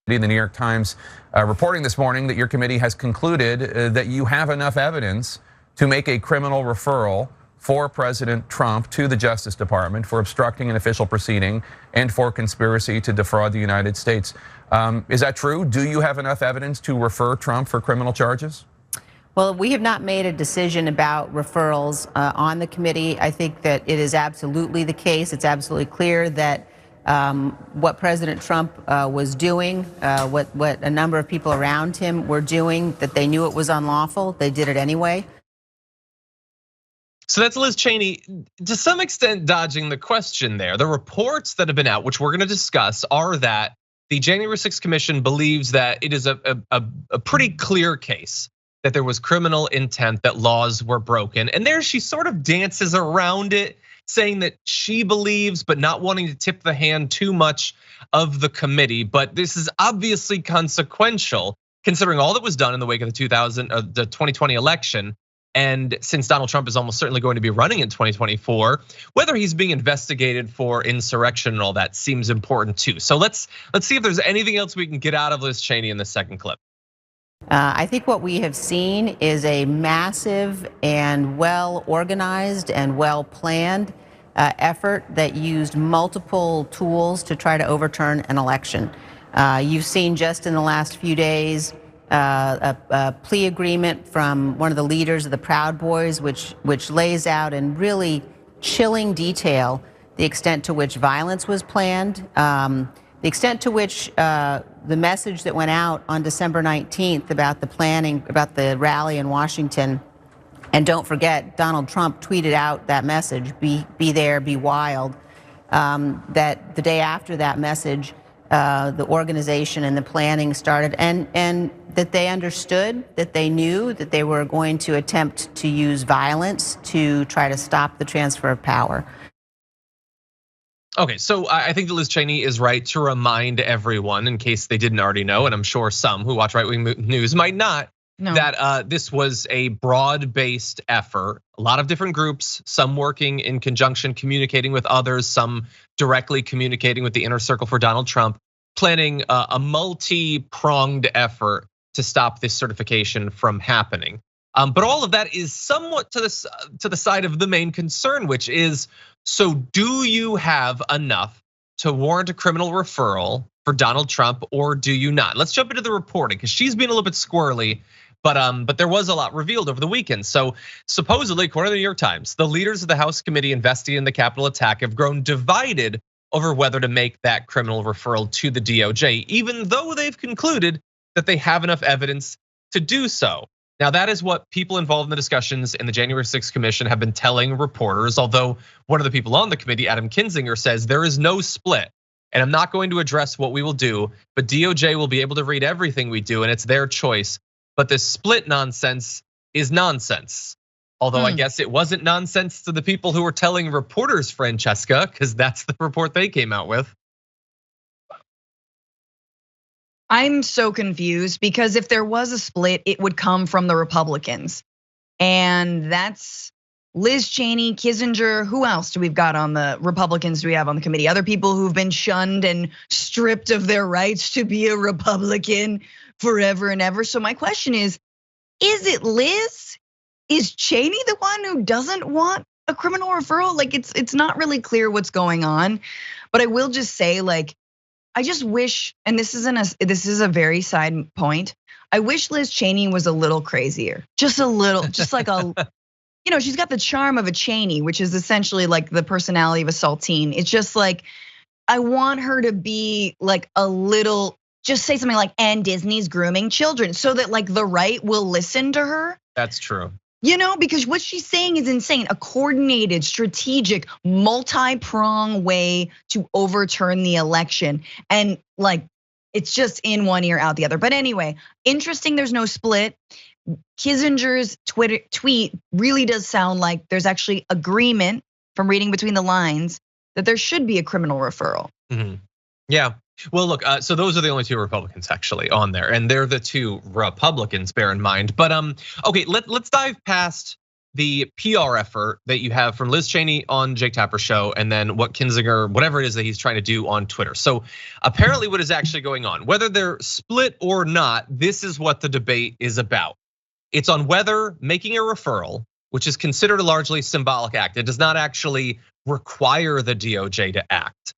The New York Times reporting this morning that your committee has concluded that you have enough evidence to make a criminal referral for President Trump to the Justice Department for obstructing an official proceeding and for conspiracy to defraud the United States. Is that true? Do you have enough evidence to refer Trump for criminal charges? Well, we have not made a decision about referrals on the committee. I think that it is absolutely the case. It's absolutely clear that what President Trump was doing, what a number of people around him were doing, that they knew it was unlawful. They did it anyway. So that's Liz Cheney, to some extent dodging the question there. The reports that have been out, which we're going to discuss, are that the January 6th Commission believes that it is a pretty clear case that there was criminal intent, that laws were broken. And there she sort of dances around it, saying that she believes, but not wanting to tip the hand too much of the committee. But this is obviously consequential, considering all that was done in the wake of the 2020 election. And since Donald Trump is almost certainly going to be running in 2024, whether he's being investigated for insurrection and all that seems important too. So let's see if there's anything else we can get out of Liz Cheney in this second clip. I think what we have seen is a massive and well-organized and well-planned effort that used multiple tools to try to overturn an election. You've seen just in the last few days a plea agreement from one of the leaders of the Proud Boys, which lays out in really chilling detail the extent to which violence was planned, the extent to which the message that went out on December 19th about the planning, about the rally in Washington. And don't forget, Donald Trump tweeted out that message, be there, be wild. That the day after that message, the organization and the planning started, and that they understood, that they knew that they were going to attempt to use violence to try to stop the transfer of power. Okay, so I think that Liz Cheney is right to remind everyone, in case they didn't already know, and I'm sure some who watch right-wing news might not, that this was a broad-based effort. A lot of different groups, some working in conjunction, communicating with others, some directly communicating with the inner circle for Donald Trump, planning a multi-pronged effort to stop this certification from happening. But all of that is somewhat to the side of the main concern, which is, so do you have enough to warrant a criminal referral for Donald Trump, or do you not? Let's jump into the reporting, because she's being a little bit squirrely, but there was a lot revealed over the weekend. So supposedly, according to the New York Times, the leaders of the House committee investigating the Capitol attack have grown divided over whether to make that criminal referral to the DOJ, even though they've concluded that they have enough evidence to do so. Now, that is what people involved in the discussions in the January 6th Commission have been telling reporters, although one of the people on the committee, Adam Kinzinger, says there is no split. And I'm not going to address what we will do, but DOJ will be able to read everything we do, and it's their choice. But this split nonsense is nonsense. Although I guess it wasn't nonsense to the people who were telling reporters, Francesca, because that's the report they came out with. I'm so confused, because if there was a split, it would come from the Republicans. And that's Liz Cheney, Kissinger, who else do we've got on the Republicans do we have on the committee? Other people who've been shunned and stripped of their rights to be a Republican forever and ever. So my question is it Liz? Is Cheney the one who doesn't want a criminal referral? Like it's not really clear what's going on. But I will just say, like, I just wish, and this is a very side point, I wish Liz Cheney was a little crazier. Just a little, just like a, she's got the charm of a Cheney, which is essentially like the personality of a saltine. It's just like, I want her to be like a little, just say something like, and Disney's grooming children, so that like the right will listen to her. That's true. Because what she's saying is insane. A coordinated, strategic, multi-pronged way to overturn the election. And like, it's just in one ear, out the other. But anyway, interesting, there's no split. Kissinger's tweet really does sound like there's actually agreement, from reading between the lines, that there should be a criminal referral. Yeah. Well, look, so those are the only two Republicans actually on there, and they're the two Republicans, bear in mind. But okay, let's dive past the PR effort that you have from Liz Cheney on Jake Tapper's show, and then what Kinzinger, whatever it is that he's trying to do on Twitter. So apparently what is actually going on, whether they're split or not, this is what the debate is about. It's on whether making a referral, which is considered a largely symbolic act, it does not actually require the DOJ to act,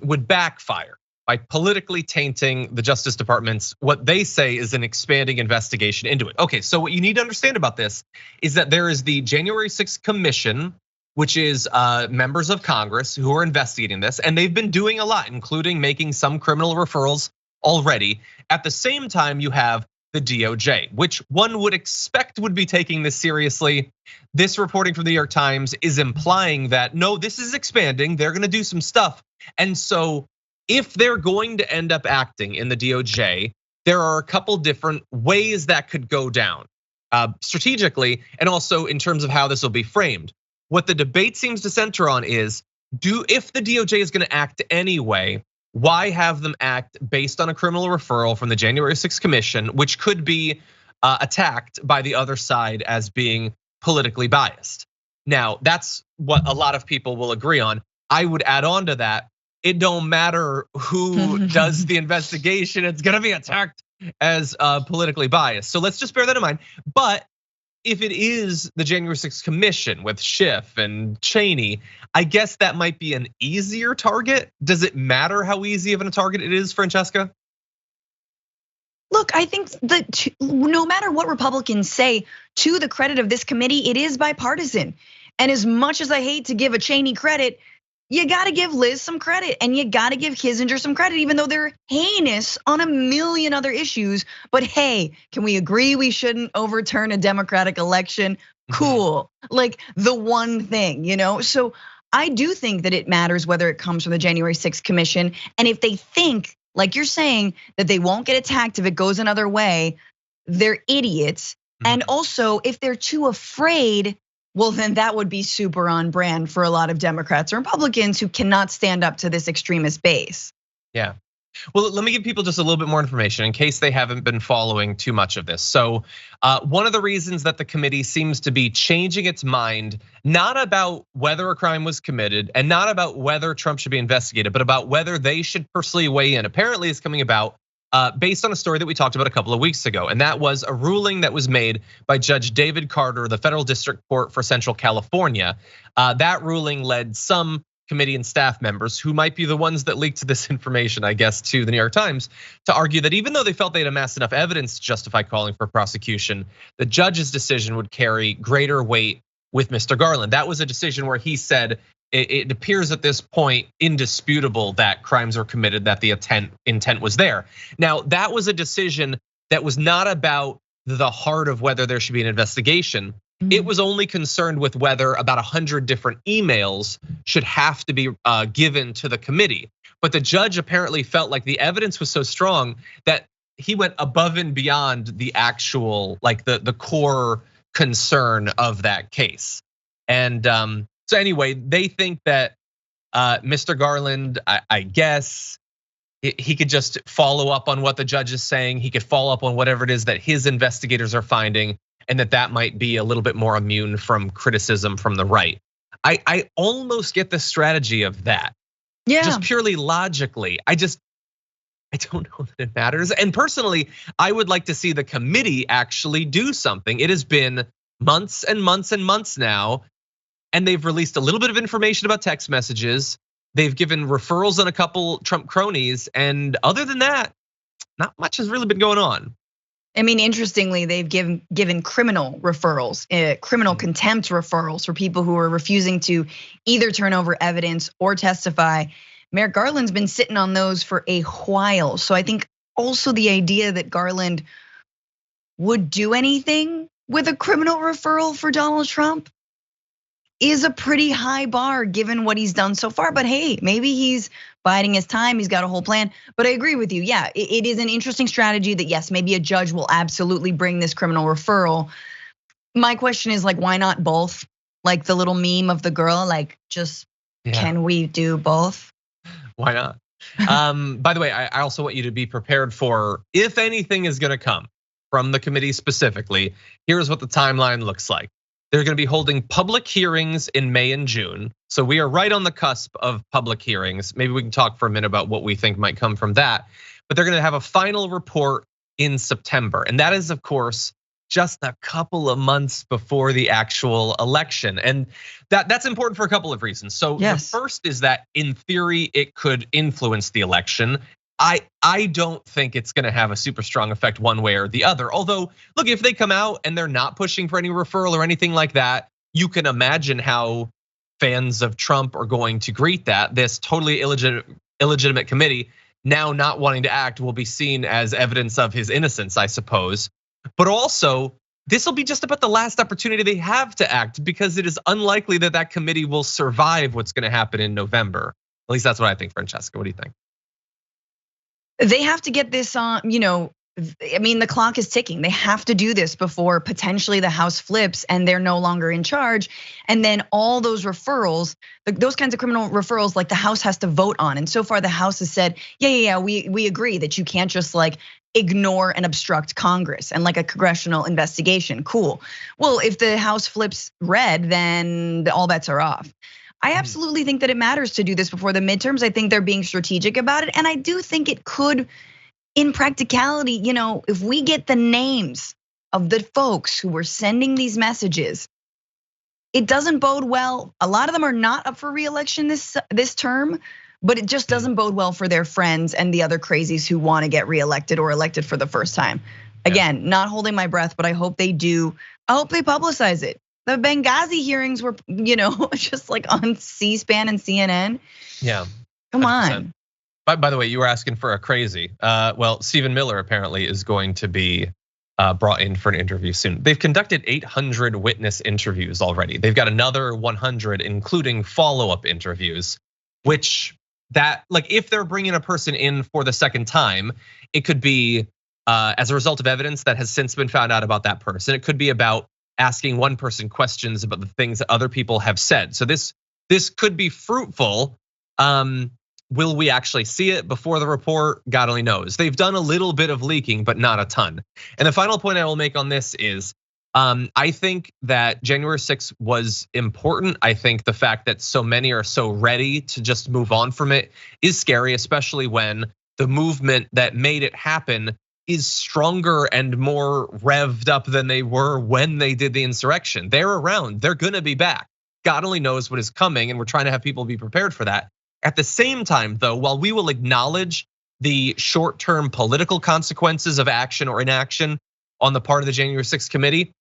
would backfire by politically tainting the Justice Department's, what they say is an expanding investigation into it. Okay, so what you need to understand about this is that there is the January 6th Commission, which is members of Congress who are investigating this, and they've been doing a lot, including making some criminal referrals already. At the same time, you have the DOJ, which one would expect would be taking this seriously. This reporting from the New York Times is implying that no, this is expanding, they're gonna do some stuff. And so if they're going to end up acting in the DOJ, there are a couple different ways that could go down, strategically, and also in terms of how this will be framed. What the debate seems to center on is, if the DOJ is gonna act anyway, why have them act based on a criminal referral from the January 6th Commission, which could be attacked by the other side as being politically biased? Now, that's what a lot of people will agree on. I would add on to that, it don't matter who does the investigation, it's gonna be attacked as politically biased. So let's just bear that in mind. But if it is the January 6th Commission with Schiff and Cheney, I guess that might be an easier target. Does it matter how easy of a target it is, Francesca? Look, I think that no matter what Republicans say, to the credit of this committee, it is bipartisan. And as much as I hate to give a Cheney credit, you gotta give Liz some credit, and you gotta give Kissinger some credit, even though they're heinous on a million other issues. But hey, can we agree we shouldn't overturn a Democratic election? Cool, like the one thing, So I do think that it matters whether it comes from the January 6th Commission. And if they think, like you're saying, that they won't get attacked if it goes another way, they're idiots. And also, if they're too afraid, well, then that would be super on brand for a lot of Democrats or Republicans who cannot stand up to this extremist base. Yeah. Well, let me give people just a little bit more information in case they haven't been following too much of this. So one of the reasons that the committee seems to be changing its mind, not about whether a crime was committed and not about whether Trump should be investigated, but about whether they should personally weigh in, apparently is coming about based on a story that we talked about a couple of weeks ago. And that was a ruling that was made by Judge David Carter, the Federal District Court for Central California. That ruling led some committee and staff members, who might be the ones that leaked this information, I guess, to the New York Times, to argue that even though they felt they'd amassed enough evidence to justify calling for prosecution, the judge's decision would carry greater weight with Mr. Garland. That was a decision where he said, it appears at this point indisputable that crimes were committed, that the intent was there. Now, that was a decision that was not about the heart of whether there should be an investigation. It was only concerned with whether about 100 different emails should have to be given to the committee. But the judge apparently felt like the evidence was so strong that he went above and beyond the actual, like the core concern of that case. And so anyway, they think that Mr. Garland, I guess, he could just follow up on what the judge is saying. He could follow up on whatever it is that his investigators are finding, and that might be a little bit more immune from criticism from the right. I almost get the strategy of that. Yeah. Just purely logically. I don't know that it matters. And personally, I would like to see the committee actually do something. It has been months and months and months now, and they've released a little bit of information about text messages. They've given referrals on a couple Trump cronies, and other than that, not much has really been going on. I mean, interestingly, they've given criminal referrals, criminal contempt referrals for people who are refusing to either turn over evidence or testify. Merrick Garland's been sitting on those for a while. So I think also the idea that Garland would do anything with a criminal referral for Donald Trump is a pretty high bar given what he's done so far. But hey, maybe he's biding his time, he's got a whole plan. But I agree with you, yeah, it is an interesting strategy that yes, maybe a judge will absolutely bring this criminal referral. My question is, like, why not both? Like the little meme of the girl, like, just can we do both? Why not? By the way, I also want you to be prepared for, if anything is gonna come from the committee specifically, here's what the timeline looks like. They're going to be holding public hearings in May and June. So we are right on the cusp of public hearings. Maybe we can talk for a minute about what we think might come from that. But they're going to have a final report in September. And that is, of course, just a couple of months before the actual election. And that's important for a couple of reasons. So the first is that in theory, it could influence the election. I don't think it's gonna have a super strong effect one way or the other. Although, look, if they come out and they're not pushing for any referral or anything like that, you can imagine how fans of Trump are going to greet that. This totally illegitimate committee now not wanting to act will be seen as evidence of his innocence, I suppose. But also, this will be just about the last opportunity they have to act, because it is unlikely that that committee will survive what's gonna happen in November. At least that's what I think, Francesca. What do you think? They have to get this on, I mean, the clock is ticking. They have to do this before potentially the House flips and they're no longer in charge. And then all those referrals, those kinds of criminal referrals, like the House has to vote on. And so far the House has said, yeah, we agree that you can't just like ignore and obstruct Congress and like a congressional investigation. Cool. Well, if the House flips red, then all bets are off. I absolutely think that it matters to do this before the midterms. I think they're being strategic about it. And I do think it could, in practicality, if we get the names of the folks who were sending these messages, it doesn't bode well. A lot of them are not up for re-election this term, but it just doesn't bode well for their friends and the other crazies who want to get reelected or elected for the first time. Again, not holding my breath, but I hope they do. I hope they publicize it. The Benghazi hearings were, just like on C-SPAN and CNN. Yeah. Come on. By the way, you were asking for a crazy. Well, Stephen Miller apparently is going to be brought in for an interview soon. They've conducted 800 witness interviews already. They've got another 100, including follow-up interviews, which if they're bringing a person in for the second time, it could be as a result of evidence that has since been found out about that person. It could be about asking one person questions about the things that other people have said. So this could be fruitful. Will we actually see it before the report? God only knows. They've done a little bit of leaking, but not a ton. And the final point I will make on this is, I think that January 6th was important. I think the fact that so many are so ready to just move on from it is scary, especially when the movement that made it happen is stronger and more revved up than they were when they did the insurrection. They're around, they're gonna be back. God only knows what is coming, and we're trying to have people be prepared for that. At the same time, though, while we will acknowledge the short-term political consequences of action or inaction on the part of the January 6th committee,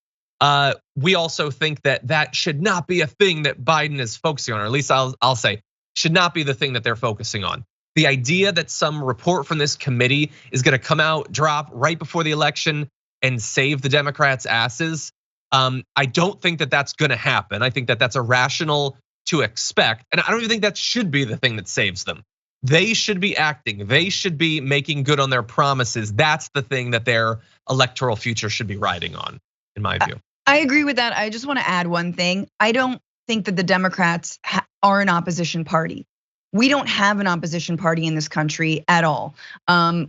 we also think that should not be a thing that Biden is focusing on, or at least I'll say, should not be the thing that they're focusing on. The idea that some report from this committee is gonna come out, drop right before the election and save the Democrats' asses, I don't think that that's gonna happen. I think that that's irrational to expect, and I don't even think that should be the thing that saves them. They should be acting, they should be making good on their promises. That's the thing that their electoral future should be riding on, in my view. I agree with that. I just want to add one thing. I don't think that the Democrats are an opposition party. We don't have an opposition party in this country at all.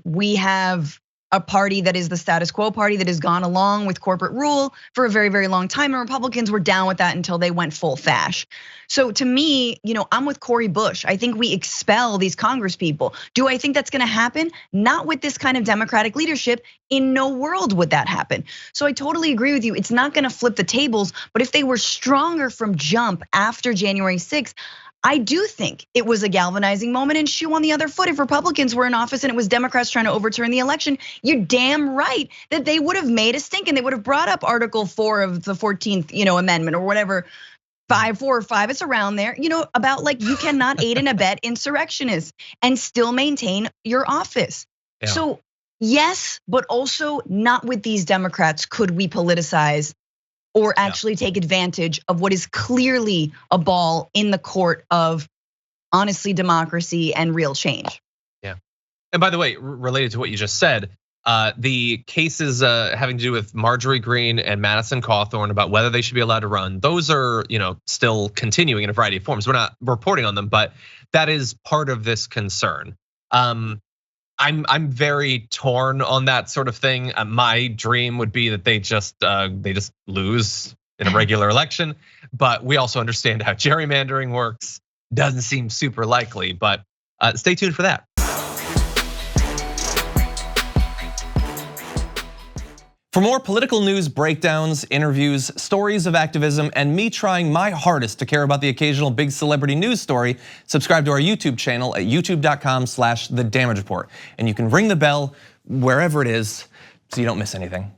We have a party that is the status quo party that has gone along with corporate rule for a very, very long time. And Republicans were down with that until they went full fash. So to me, I'm with Cori Bush. I think we expel these Congress people. Do I think that's gonna happen? Not with this kind of Democratic leadership. In no world would that happen. So I totally agree with you. It's not gonna flip the tables, but if they were stronger from jump after January 6th, I do think it was a galvanizing moment and shoe on the other foot. If Republicans were in office and it was Democrats trying to overturn the election, you're damn right that they would have made a stink and they would have brought up Article 4 of the 14th, amendment or whatever, 4 or 5, it's around there, about like you cannot aid and abet insurrectionists and still maintain your office. Yeah. So yes, but also not with these Democrats could we politicize or actually take advantage of what is clearly a ball in the court of, honestly, democracy and real change. Yeah, and by the way, related to what you just said, the cases having to do with Marjorie Greene and Madison Cawthorn about whether they should be allowed to run, those are still continuing in a variety of forms. We're not reporting on them, but that is part of this concern. I'm very torn on that sort of thing. My dream would be that they just lose in a regular election. But we also understand how gerrymandering works. Doesn't seem super likely, but stay tuned for that. For more political news breakdowns, interviews, stories of activism, and me trying my hardest to care about the occasional big celebrity news story, subscribe to our YouTube channel at youtube.com/thedamagereport. And you can ring the bell wherever it is so you don't miss anything.